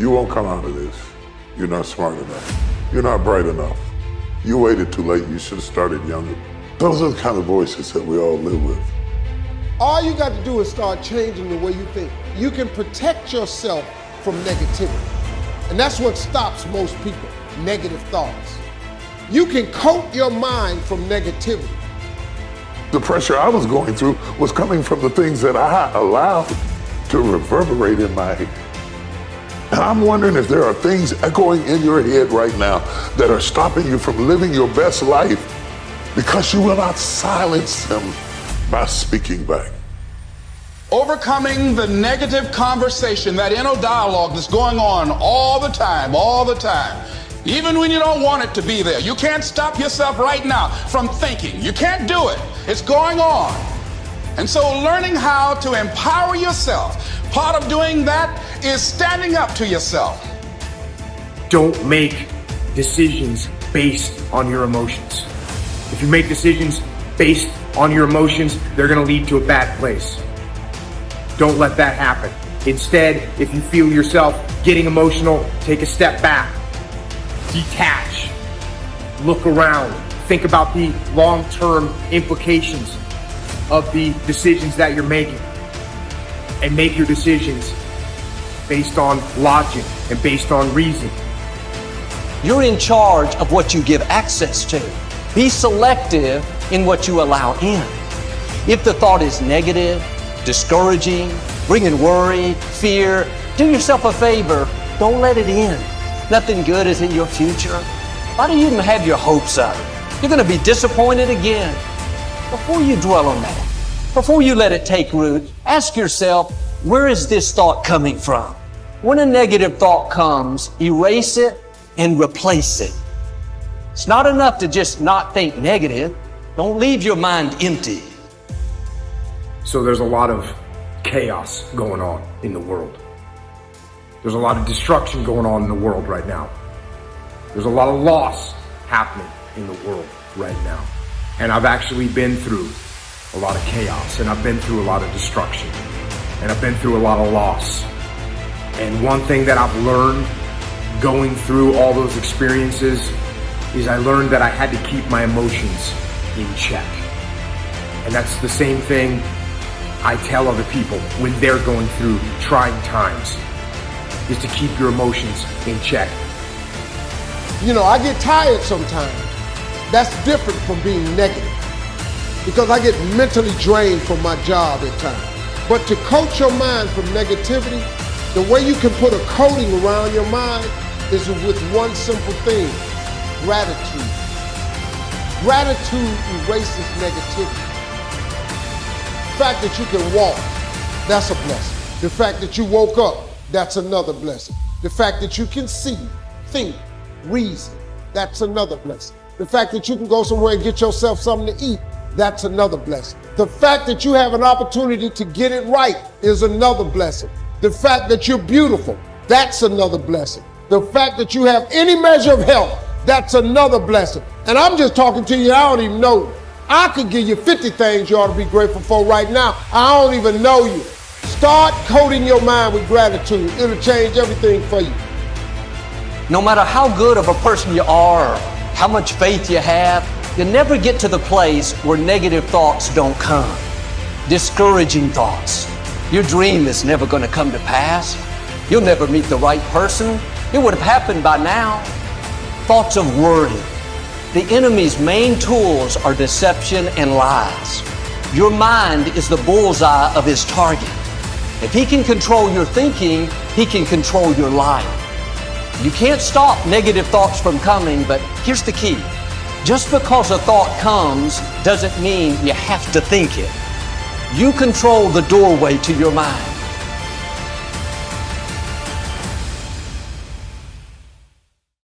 You won't come out of this. You're not smart enough. You're not bright enough. You waited too late. You should have started younger. Those are the kind of voices that we all live with. All you got to do is start changing the way you think. You can protect yourself from negativity. And that's what stops most people, negative thoughts. You can coat your mind from negativity. The pressure I was going through was coming from the things that I allowed to reverberate in my head. And I'm wondering if there are things echoing in your head right now that are stopping you from living your best life because you will not silence them by speaking back. Overcoming the negative conversation, that inner dialogue that's going on all the time, even when you don't want it to be there. You can't stop yourself right now from thinking. You can't do it. It's going on. And so learning how to empower yourself, part of doing that is standing up to yourself. Don't make decisions based on your emotions. If you make decisions based on your emotions, they're going to lead to a bad place. Don't let that happen. Instead, if you feel yourself getting emotional, take a step back. Detach. Look around. Think about the long-term implications of the decisions that you're making. And make your decisions based on logic and based on reason. You're in charge of what you give access to. Be selective in what you allow in. If the thought is negative, discouraging, bringing worry, fear, do yourself a favor, don't let it in. Nothing good is in your future. Why do you even have your hopes up? You're going to be disappointed again. Before you dwell on that, before you let it take root, ask yourself, where is this thought coming from? When a negative thought comes, erase it and replace it. It's not enough to just not think negative. Don't leave your mind empty. So there's a lot of chaos going on in the world. There's a lot of destruction going on in the world right now. There's a lot of loss happening in the world right now. And I've actually been through a lot of chaos, and I've been through a lot of destruction, and I've been through a lot of loss. And one thing that I've learned going through all those experiences is I learned that I had to keep my emotions in check. And that's the same thing I tell other people when they're going through trying times, is to keep your emotions in check. You know, I get tired sometimes. That's different from being negative, because I get mentally drained from my job at times. But to coat your mind from negativity, the way you can put a coating around your mind is with one simple thing: gratitude. Gratitude erases negativity. The fact that you can walk, that's a blessing. The fact that you woke up, that's another blessing. The fact that you can see, think, reason, that's another blessing. The fact that you can go somewhere and get yourself something to eat, that's another blessing. The fact that you have an opportunity to get it right is another blessing. The fact that you're beautiful, that's another blessing. The fact that you have any measure of health, that's another blessing. And I'm just talking to you, I don't even know you. I could give you 50 things you ought to be grateful for right now. I don't even know you. Start coating your mind with gratitude. It'll change everything for you. No matter how good of a person you are, or how much faith you have, you'll never get to the place where negative thoughts don't come. Discouraging thoughts. Your dream is never going to come to pass. You'll never meet the right person. It would have happened by now. Thoughts of worry. The enemy's main tools are deception and lies. Your mind is the bullseye of his target. If he can control your thinking, he can control your life. You can't stop negative thoughts from coming, but here's the key. Just because a thought comes doesn't mean you have to think it. You control the doorway to your mind.